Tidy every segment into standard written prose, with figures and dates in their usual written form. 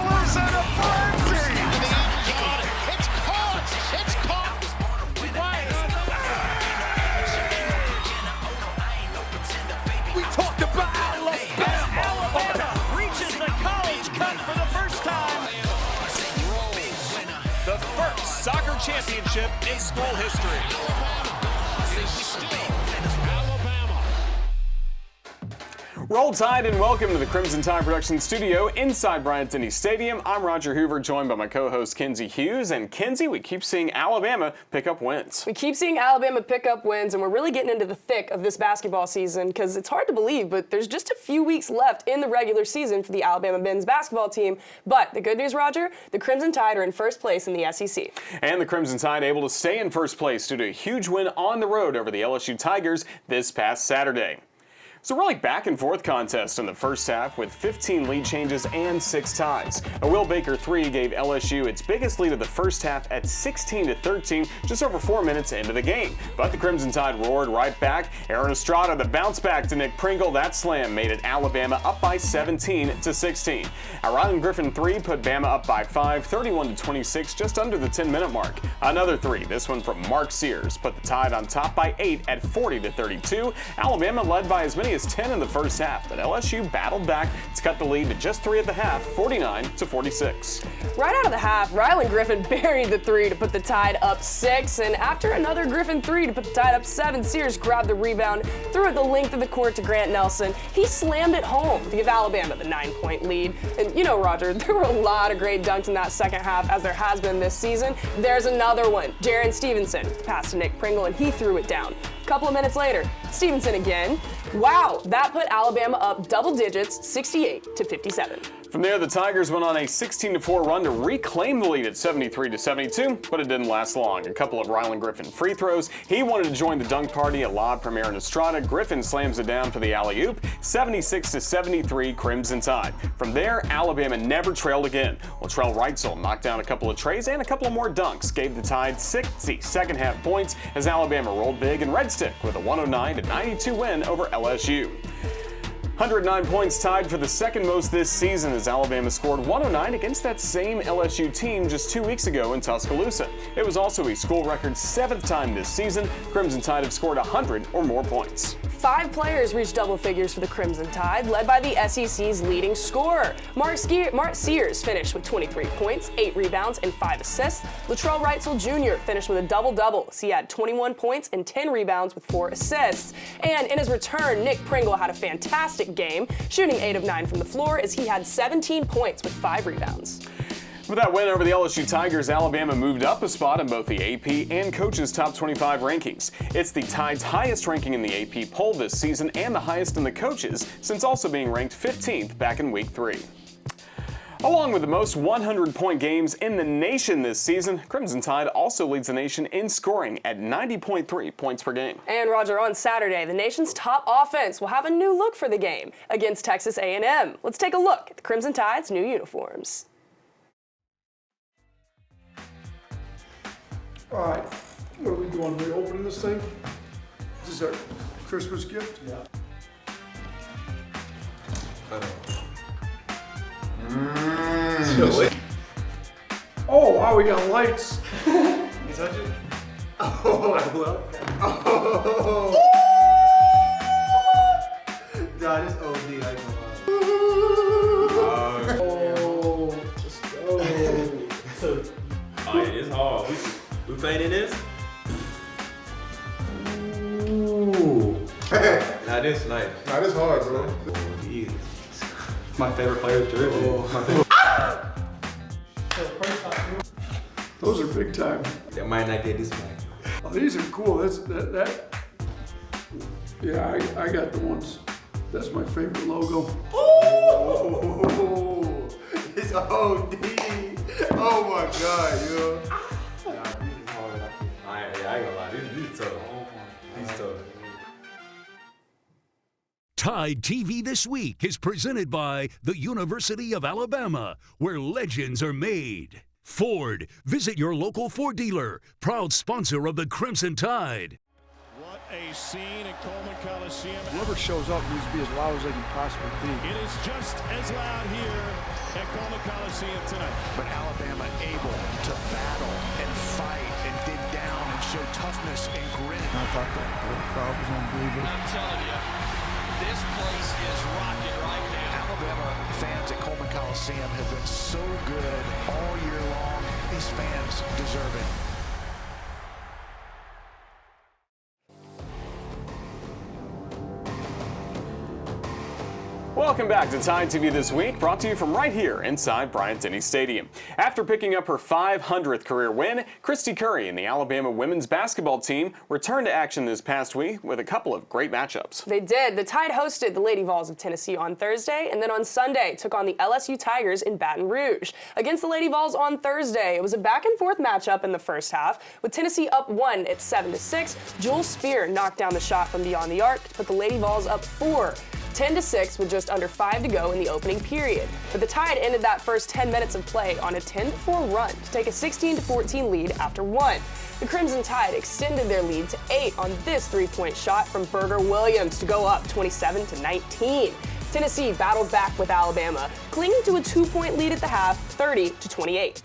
Tuscaloosa in a frenzy. It's caught. It's caught. We talked about Alabama. Alabama reaches the college cup for the first time. The first soccer championship in school history. Roll Tide and welcome to the Crimson Tide Production Studio inside Bryant-Denny Stadium. I'm Roger Hoover, joined by my co-host Kenzie Hughes. And Kenzie, we keep seeing Alabama pick up wins. We keep seeing Alabama pick up wins, and we're really getting into the thick of this basketball season because it's hard to believe, but there's just a few weeks left in the regular season for the Alabama men's basketball team. But the good news, Roger, the Crimson Tide are in first place in the SEC. And the Crimson Tide able to stay in first place due to a huge win on the road over the LSU Tigers this past Saturday. It's a really back-and-forth contest in the first half with 15 lead changes and 6 ties. A Will Baker 3 gave LSU its biggest lead of the first half at 16-13, just over 4 minutes into the game. But the Crimson Tide roared right back. Aaron Estrada, the bounce back to Nick Pringle. That slam made it Alabama up by 17-16. A Rylan Griffin 3 put Bama up by 5, 31-26, just under the 10-minute mark. Another 3, this one from Mark Sears, put the Tide on top by 8 at 40-32. Alabama led by as many as 10 in the first half, but LSU battled back to cut the lead to just 3 at the half, 49-46. Right out of the half, Rylan Griffin buried the 3 to put the Tide up 6, and after another Griffin 3 to put the Tide up 7, Sears grabbed the rebound, threw it the length of the court to Grant Nelson. He slammed it home to give Alabama the 9-point lead. And you know, Roger, there were a lot of great dunks in that second half, as there has been this season. There's another one. Jaron Stevenson passed to Nick Pringle, and he threw it down. A couple of minutes later, Stevenson again. Wow, that put Alabama up double digits, 68-57. From there, the Tigers went on a 16-4 run to reclaim the lead at 73-72, but it didn't last long. A couple of Rylan Griffin free throws. He wanted to join the dunk party, a lob from Aaron Estrada. Griffin slams it down for the alley-oop, 76-73 Crimson Tide. From there, Alabama never trailed again. Latrell Wrightsell knocked down a couple of trays and a couple of more dunks, gave the Tide 60 second-half points as Alabama rolled big in Red Stick with a 109-92 win over LSU. 109 points tied for the second most this season as Alabama scored 109 against that same LSU team just 2 weeks ago in Tuscaloosa. It was also a school record 7th time this season. Crimson Tide have scored 100 or more points. 5 players reached double figures for the Crimson Tide, led by the SEC's leading scorer. Mark Sears finished with 23 points, 8 rebounds, and 5 assists. Latrell Wrightsell Jr. finished with a double-double as he had 21 points and 10 rebounds with 4 assists. And in his return, Nick Pringle had a fantastic game, shooting 8 of 9 from the floor as he had 17 points with 5 rebounds. With that win over the LSU Tigers, Alabama moved up a spot in both the AP and Coach's Top 25 rankings. It's the Tide's highest ranking in the AP poll this season and the highest in the Coaches, since also being ranked 15th back in Week 3. Along with the most 100-point games in the nation this season, Crimson Tide also leads the nation in scoring at 90.3 points per game. And Roger, on Saturday, the nation's top offense will have a new look for the game against Texas A&M. Let's take a look at the Crimson Tide's new uniforms. All right, what are we doing? Are we opening this thing? Is this our Christmas gift? Yeah. Oh, wow, we got lights. You touch it? Oh, I love that. Oh! That is OD, I know. Oh, let's go. Oh, yeah, it's hard. We playing in this? Ooh. Now this nice. Now this hard, bro. Oh, yeah. My favorite player, jersey. Oh. Those are big time. That might not get this way. Oh, these are cool. Yeah, I got the ones. That's my favorite logo. Oh, it's OD. Oh my God, yo. I ain't gonna lie. These tough. These tough. TideTV This Week is presented by the University of Alabama, where legends are made. Ford, visit your local Ford dealer, proud sponsor of the Crimson Tide. What a scene in Coleman Coliseum. Whoever shows up needs to be as loud as they can possibly be. It is just as loud here at Coleman Coliseum tonight. But Alabama able to battle and fight and dig down and show toughness and grit. I thought the crowd was unbelievable. I'm telling you, this place is rocking right now. Alabama fans at Coleman Coliseum have been so good all year long. These fans deserve it. Welcome back to Tide TV This Week, brought to you from right here inside Bryant-Denny Stadium. After picking up her 500th career win, Christy Curry and the Alabama women's basketball team returned to action this past week with a couple of great matchups. They did. The Tide hosted the Lady Vols of Tennessee on Thursday, and then on Sunday took on the LSU Tigers in Baton Rouge. Against the Lady Vols on Thursday, it was a back-and-forth matchup in the first half, with Tennessee up 1 at 7-6. Jewel Spear knocked down the shot from beyond the arc to put the Lady Vols up 4. 10-6 with just under 5 to go in the opening period. But the Tide ended that first 10 minutes of play on a 10-4 run to take a 16-14 lead after 1. The Crimson Tide extended their lead to 8 on this three-point shot from Berger Williams to go up 27-19. Tennessee battled back with Alabama, clinging to a 2-point lead at the half, 30-28.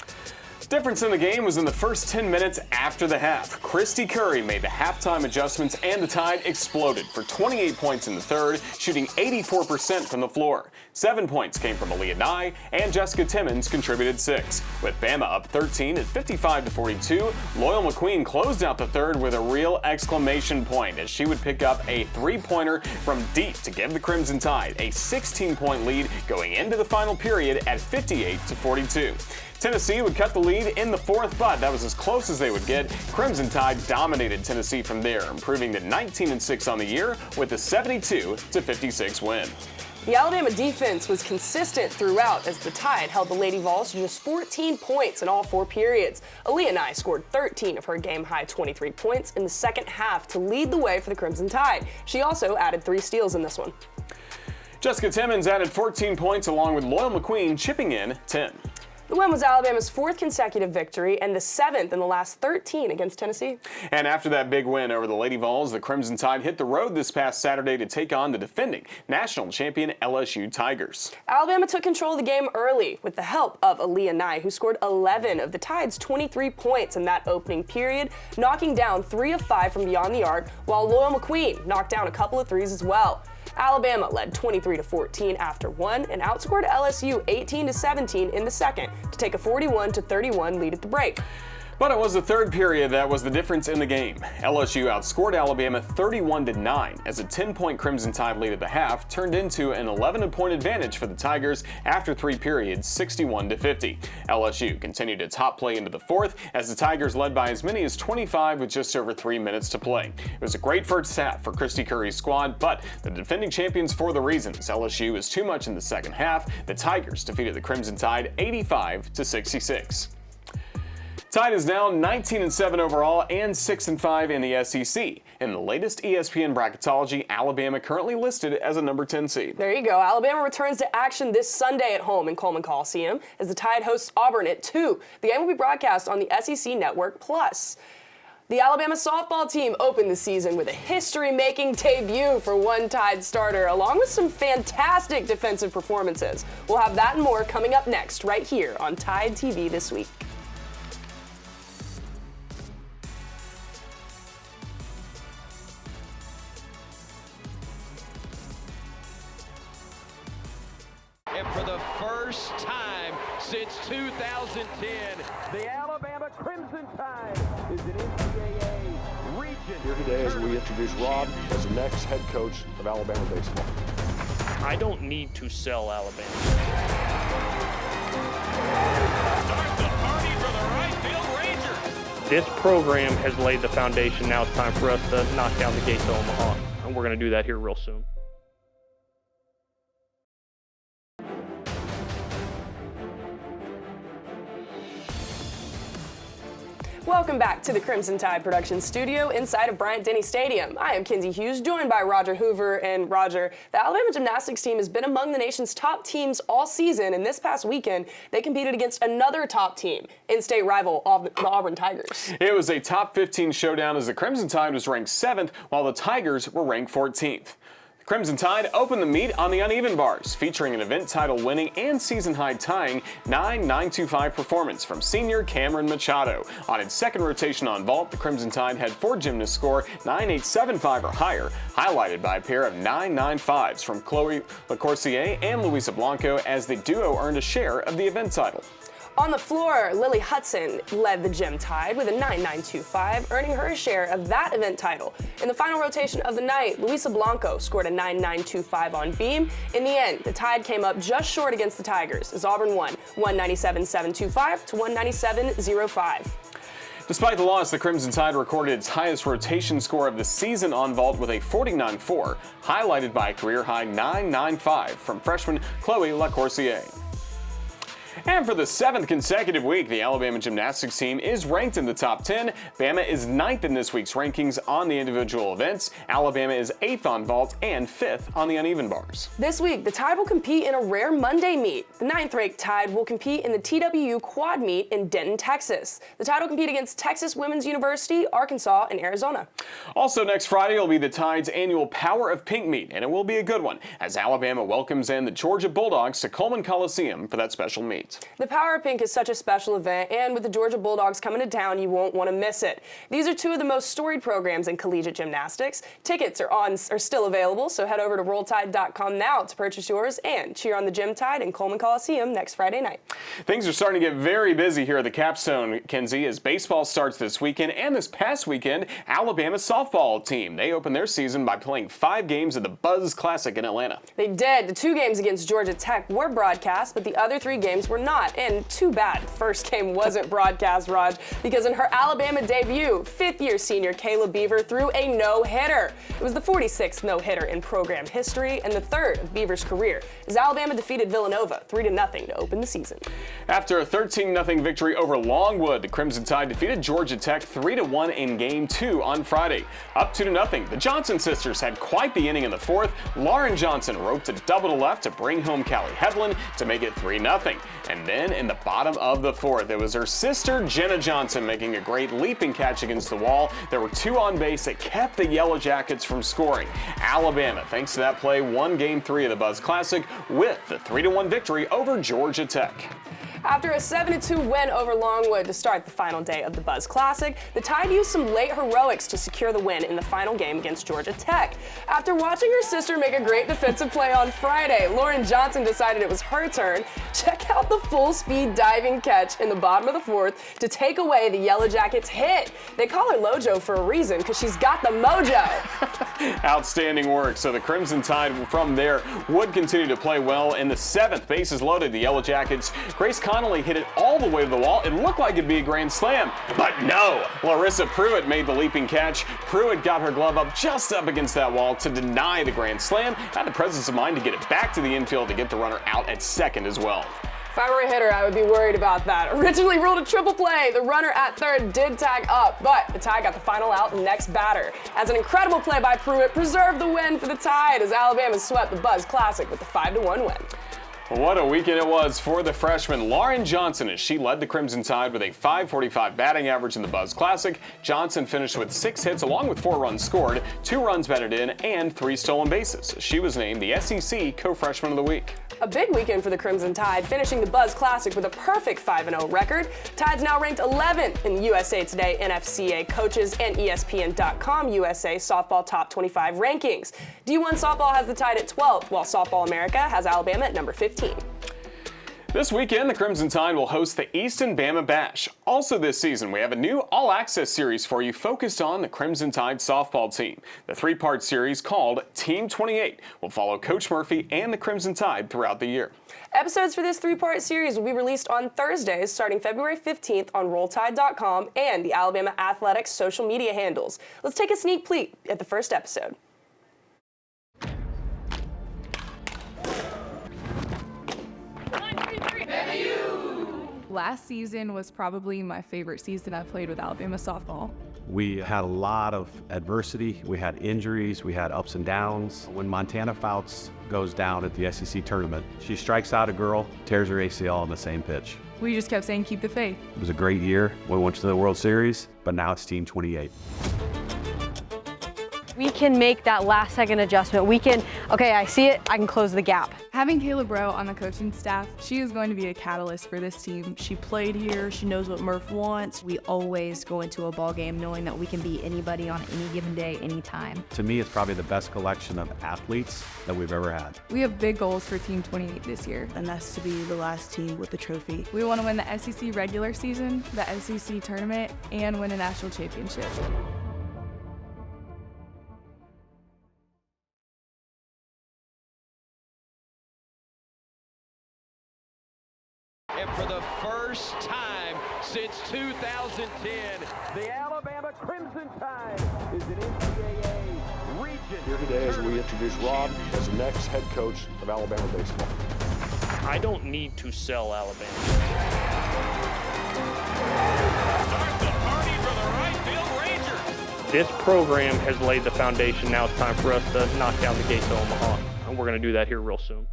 Difference in the game was in the first 10 minutes after the half. Christy Curry made the halftime adjustments and the Tide exploded for 28 points in the third, shooting 84% from the floor. 7 points came from Aaliyah Nye, and Jessica Timmons contributed 6. With Bama up 13 at 55-42, Loyal McQueen closed out the third with a real exclamation point as she would pick up a three-pointer from deep to give the Crimson Tide a 16-point lead going into the final period at 58-42. Tennessee would cut the lead in the fourth, but that was as close as they would get. Crimson Tide dominated Tennessee from there, improving to 19-6 on the year with a 72-56 win. The Alabama defense was consistent throughout as the Tide held the Lady Vols to just 14 points in all 4 periods. Aaliyah Nye scored 13 of her game-high 23 points in the second half to lead the way for the Crimson Tide. She also added 3 steals in this one. Jessica Timmons added 14 points along with Loyal McQueen chipping in 10. The win was Alabama's 4th consecutive victory and the 7th in the last 13 against Tennessee. And after that big win over the Lady Vols, the Crimson Tide hit the road this past Saturday to take on the defending national champion LSU Tigers. Alabama took control of the game early with the help of Aaliyah Nye, who scored 11 of the Tide's 23 points in that opening period, knocking down 3 of 5 from beyond the arc, while Loyal McQueen knocked down a couple of threes as well. Alabama led 23-14 after 1 and outscored LSU 18-17 in the second to take a 41-31 lead at the break. But it was the third period that was the difference in the game. LSU outscored Alabama 31-9 as a 10-point Crimson Tide lead at the half turned into an 11-point advantage for the Tigers after 3 periods, 61-50. LSU continued its hot play into the fourth as the Tigers led by as many as 25 with just over 3 minutes to play. It was a great first half for Christy Curry's squad, but the defending champions for the reasons. LSU was too much in the second half. The Tigers defeated the Crimson Tide 85-66. Tide is now 19-7 overall and 6-5 in the SEC. In the latest ESPN bracketology, Alabama currently listed as a number 10 seed. There you go. Alabama returns to action this Sunday at home in Coleman Coliseum as the Tide hosts Auburn at 2. The game will be broadcast on the SEC Network Plus. The Alabama softball team opened the season with a history-making debut for one Tide starter, along with some fantastic defensive performances. We'll have that and more coming up next, right here on Tide TV This Week. And for the first time since 2010, the Alabama Crimson Tide is an NCAA region. Here today as we introduce Rob as the next head coach of Alabama baseball. I don't need to sell Alabama. Start the party for the right field Rangers. This program has laid the foundation. Now it's time for us to knock down the gates of Omaha. And we're going to do that here real soon. Welcome back to the Crimson Tide production studio inside of Bryant-Denny Stadium. I am Kinsey Hughes, joined by Roger Hoover. And Roger, the Alabama gymnastics team has been among the nation's top teams all season, and this past weekend, they competed against another top team, in-state rival, the Auburn Tigers. It was a top 15 showdown as the Crimson Tide was ranked 7th, while the Tigers were ranked 14th. Crimson Tide opened the meet on the uneven bars, featuring an event title winning and season high tying 9.925 performance from senior Cameron Machado. On its second rotation on vault, the Crimson Tide had 4 gymnasts score 9.875 or higher, highlighted by a pair of 9.95s from Chloe LaCourcier and Luisa Blanco, as the duo earned a share of the event title. On the floor, Lily Hudson led the Gym Tide with a 9.925, earning her a share of that event title. In the final rotation of the night, Luisa Blanco scored a 9.925 on beam. In the end, the Tide came up just short against the Tigers, as Auburn won 197.725 to 197.05. Despite the loss, the Crimson Tide recorded its highest rotation score of the season on vault with a 49.4, highlighted by a career-high 9.95 from freshman Chloe LaCourcier. And for the 7th consecutive week, the Alabama gymnastics team is ranked in the top 10. Bama is 9th in this week's rankings on the individual events. Alabama is 8th on vault and 5th on the uneven bars. This week, the Tide will compete in a rare Monday meet. The 9th-ranked Tide will compete in the TWU quad meet in Denton, Texas. The Tide will compete against Texas Women's University, Arkansas, and Arizona. Also next Friday will be the Tide's annual Power of Pink meet, and it will be a good one, as Alabama welcomes in the Georgia Bulldogs to Coleman Coliseum for that special meet. The Power of Pink is such a special event, and with the Georgia Bulldogs coming to town, you won't want to miss it. These are 2 of the most storied programs in collegiate gymnastics. Tickets are still available, so head over to RollTide.com now to purchase yours and cheer on the Gym Tide in Coleman Coliseum next Friday night. Things are starting to get very busy here at the Capstone, Kinsey, as baseball starts this weekend, and this past weekend, Alabama's softball team. They opened their season by playing 5 games at the Buzz Classic in Atlanta. They did. The 2 games against Georgia Tech were broadcast, but the other 3 games were not. And too bad the first game wasn't broadcast, Raj, because in her Alabama debut, 5th-year senior Kayla Beaver threw a no-hitter. It was the 46th no-hitter in program history and the 3rd of Beaver's career, as Alabama defeated Villanova 3-0 to open the season. After a 13-0 victory over Longwood, the Crimson Tide defeated Georgia Tech 3-1 in Game 2 on Friday. Up 2-0, the Johnson sisters had quite the inning in the 4th. Lauren Johnson roped a double to left to bring home Callie Hedlund to make it 3-0. And then in the bottom of the 4th, it was her sister Jenna Johnson making a great leaping catch against the wall. There were 2 on base that kept the Yellow Jackets from scoring. Alabama, thanks to that play, won Game 3 of the Buzz Classic with the 3-1 victory over Georgia Tech. After a 7-2 win over Longwood to start the final day of the Buzz Classic, the Tide used some late heroics to secure the win in the final game against Georgia Tech. After watching her sister make a great defensive play on Friday, Lauren Johnson decided it was her turn. Check out the full-speed diving catch in the bottom of the 4th to take away the Yellow Jackets' hit. They call her Lojo for a reason, because she's got the mojo. Outstanding work. So the Crimson Tide from there would continue to play well. In the 7th, bases loaded, the Yellow Jackets, Grace Connolly hit it all the way to the wall. It looked like it'd be a grand slam, but no. Larissa Pruitt made the leaping catch. Pruitt got her glove up just up against that wall to deny the grand slam. Had the presence of mind to get it back to the infield to get the runner out at second as well. If I were a hitter, I would be worried about that. Originally ruled a triple play, the runner at 3rd did tag up, but the Tide got the final out next batter. As an incredible play by Pruitt preserved the win for the Tide, as Alabama swept the Buzz Classic with the 5-1 win. What a weekend it was for the freshman Lauren Johnson, as she led the Crimson Tide with a .545 batting average in the Buzz Classic. Johnson finished with 6 hits along with 4 runs scored, 2 runs batted in, and 3 stolen bases. She was named the SEC Co-Freshman of the Week. A big weekend for the Crimson Tide, finishing the Buzz Classic with a perfect 5-0 record. Tide's now ranked 11th in the USA Today NFCA Coaches and ESPN.com USA Softball Top 25 rankings. D1 Softball has the Tide at 12th, while Softball America has Alabama at number 15. This weekend, the Crimson Tide will host the Easton Bama Bash. Also this season, we have a new all-access series for you focused on the Crimson Tide softball team. The 3-part series called Team 28 will follow Coach Murphy and the Crimson Tide throughout the year. Episodes for this 3-part series will be released on Thursdays starting February 15th on RollTide.com and the Alabama Athletics social media handles. Let's take a sneak peek at the first episode. Last season was probably my favorite season I've played with Alabama softball. We had a lot of adversity. We had injuries. We had ups and downs. When Montana Fouts goes down at the SEC tournament, she strikes out a girl, tears her ACL on the same pitch. We just kept saying, keep the faith. It was a great year. We went to the World Series, but now it's Team 28. We can make that last second adjustment. We can, okay, I see it, I can close the gap. Having Kayla Rowe on the coaching staff, she is going to be a catalyst for this team. She played here, she knows what Murph wants. We always go into a ball game knowing that we can beat anybody on any given day, anytime. To me, it's probably the best collection of athletes that we've ever had. We have big goals for Team 28 this year. And that's to be the last team with the trophy. We want to win the SEC regular season, the SEC tournament, and win a national championship. And for the first time since 2010, the Alabama Crimson Tide is an NCAA region. Here today as we introduce Rob as the next head coach of Alabama baseball. I don't need to sell Alabama. Start the party for the right field Rangers. This program has laid the foundation. Now it's time for us to knock down the gates of Omaha. And we're going to do that here real soon.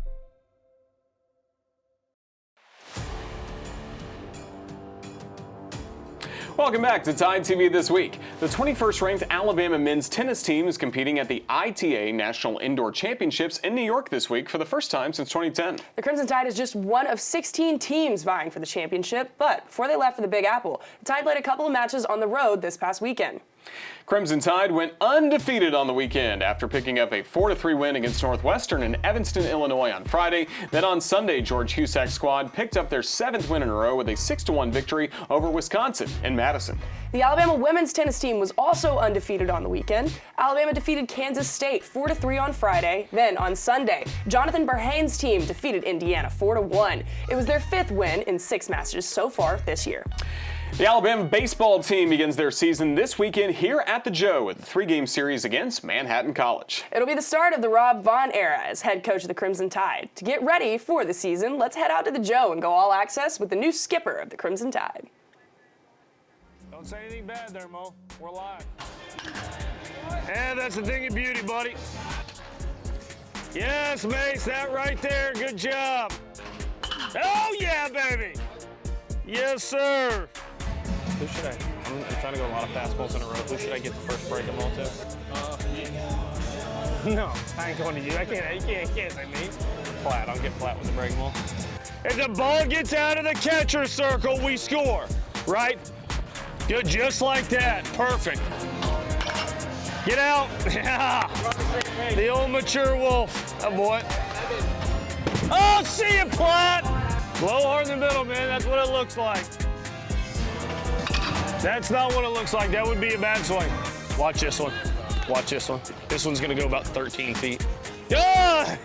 Welcome back to Tide TV This Week. The 21st ranked Alabama men's tennis team is competing at the ITA National Indoor Championships in New York this week for the first time since 2010. The Crimson Tide is just one of 16 teams vying for the championship, but before they left for the Big Apple, the Tide played a couple of matches on the road this past weekend. Crimson Tide went undefeated on the weekend after picking up a 4-3 win against Northwestern in Evanston, Illinois on Friday. Then on Sunday, George Husak's squad picked up their 7th win in a row with a 6-1 victory over Wisconsin in Madison. The Alabama women's tennis team was also undefeated on the weekend. Alabama defeated Kansas State 4-3 on Friday. Then on Sunday, Jonathan Burhane's team defeated Indiana 4-1. It was their 5th win in 6 matches so far this year. The Alabama baseball team begins their season this weekend here at the Joe with a 3-game series against Manhattan College. It'll be the start of the Rob Vaughn era as head coach of the Crimson Tide. To get ready for the season, let's head out to the Joe and go all access with the new skipper of the Crimson Tide. Don't say anything bad there, Mo. We're live. And that's the thing of beauty, buddy. Yes, Mace, that right there. Good job. Oh, yeah, baby. Yes, sir. Who should I? I'm trying to go a lot of fastballs in a row. Who should I get the first break them all to? No, I ain't going to you. I can't say me. Platt. I'll get Platt with the break ball. If the ball gets out of the catcher circle, we score, right? Good, just like that. Perfect. Get out. Yeah. The old mature wolf. Oh, boy. Oh, see you, Platt. Blow hard in the middle, man. That's what it looks like. That's not what it looks like. That would be a bad swing. Watch this one. Watch this one. This one's going to go about 13 feet. Ah!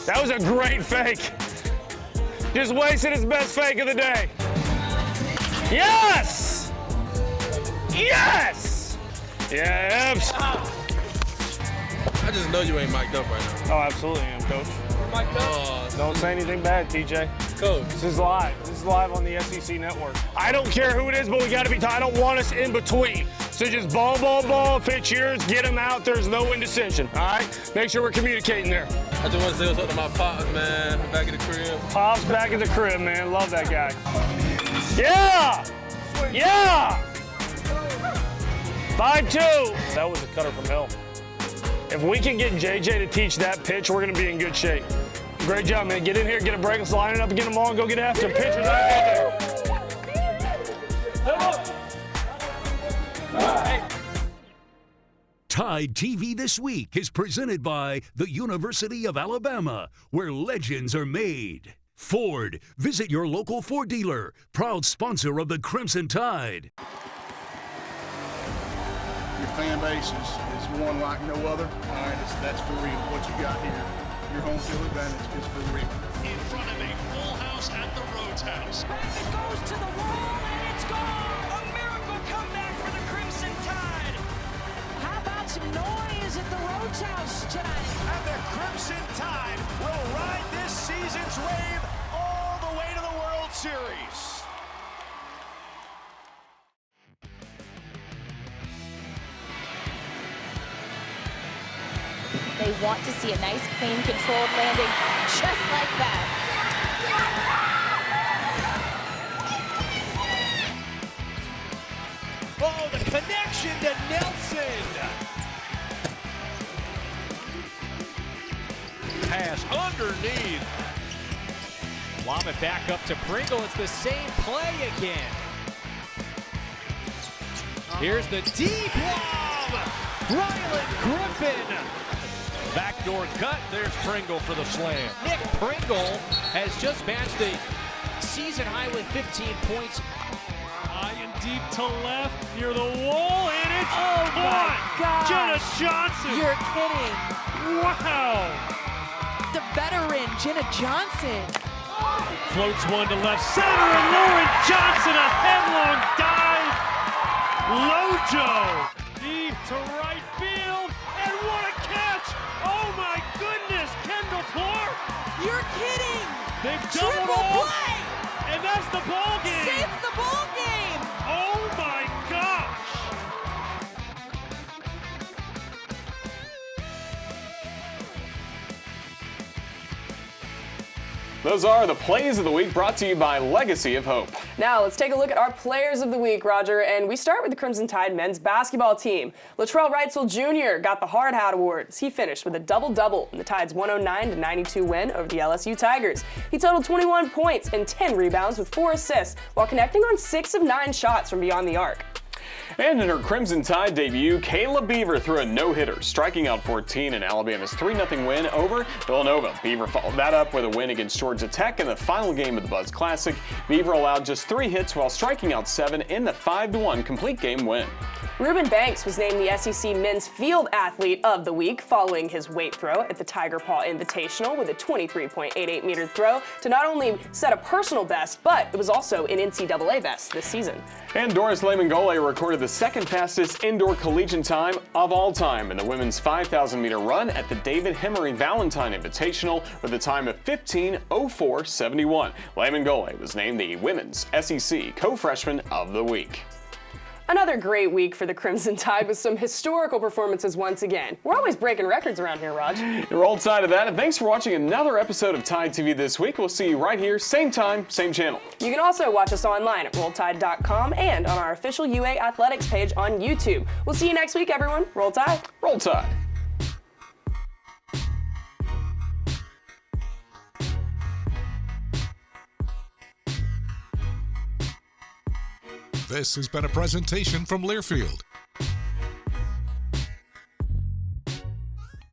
That was a great fake. Just wasted his best fake of the day. Yes! Yes! Yeah, Ebbs. I just know you ain't mic'd up right now. Oh, absolutely I am, Coach. We're mic'd up. Don't say anything bad, TJ. Coach. This is live. This is live on the SEC network. I don't care who it is, but we got to be tight. I don't want us in between. So just ball. If it's yours, get them out. There's no indecision, all right? Make sure we're communicating there. I just want to say what's up to my pops, man. Back at the crib. Pops back at the crib, man. Love that guy. Yeah! Yeah! 5-2. That was a cutter from hell. If we can get JJ to teach that pitch, we're going to be in good shape. Great job, man. Get in here, get a break, let's line it up and get them all and go get after them. Pitchers out there. Tide TV This Week is presented by the University of Alabama, where legends are made. Ford. Visit your local Ford dealer. Proud sponsor of the Crimson Tide. Your fan base is one like no other. All right, that's for real. What you got here, your home field advantage is for real. In front of a full house at the Rhodes House. Back it goes to the wall, and it's gone! A miracle comeback for the Crimson Tide. How about some noise at the Rhodes House tonight? And they're Crimson Tide will ride this season's wave all the way to the World Series. They want to see a nice, clean, controlled landing just like that. Oh, the connection to Nelson. Pass underneath. Lob it back up to Pringle. It's the same play again. Here's the deep lob. Ryland Griffin. Backdoor cut. There's Pringle for the slam. Nick Pringle has just matched the season high with 15 points. High and deep to left, near the wall, and it's my gosh. Jenna Johnson. You're kidding. Wow. The veteran, Jenna Johnson. Floats one to left center, and Lauren Johnson, a headlong dive. Lojo, deep to right field, and what a catch. Oh my goodness, Kendall Clark. You're kidding. They've doubled Triple off, play. and that's the ball game. Saves the ball game. Oh my gosh. Those are the plays of the week brought to you by Legacy of Hope. Now let's take a look at our players of the week, Roger, and we start with the Crimson Tide men's basketball team. Latrell Wrightsell Jr. got the Hard Hat Award as he finished with a double-double in the Tide's 109-92 win over the LSU Tigers. He totaled 21 points and 10 rebounds with 4 assists while connecting on 6 of 9 shots from beyond the arc. And in her Crimson Tide debut, Kayla Beaver threw a no-hitter, striking out 14 in Alabama's 3-0 win over Villanova. Beaver followed that up with a win against Georgia Tech in the final game of the Buzz Classic. Beaver allowed just 3 hits while striking out 7 in the 5-1 complete game win. Ruben Banks was named the SEC Men's Field Athlete of the Week following his weight throw at the Tiger Paw Invitational with a 23.88-meter throw to not only set a personal best, but it was also an NCAA best this season. And Doris Lamengole recorded the second fastest indoor collegiate time of all time in the women's 5,000-meter run at the David Hemery Valentine Invitational with a time of 15:04.71. Lamengole was named the Women's SEC Co-Freshman of the Week. Another great week for the Crimson Tide with some historical performances once again. We're always breaking records around here, Raj. Roll Tide of that, and thanks for watching another episode of Tide TV this week. We'll see you right here, same time, same channel. You can also watch us online at RollTide.com and on our official UA Athletics page on YouTube. We'll see you next week, everyone. Roll Tide. Roll Tide. This has been a presentation from Learfield,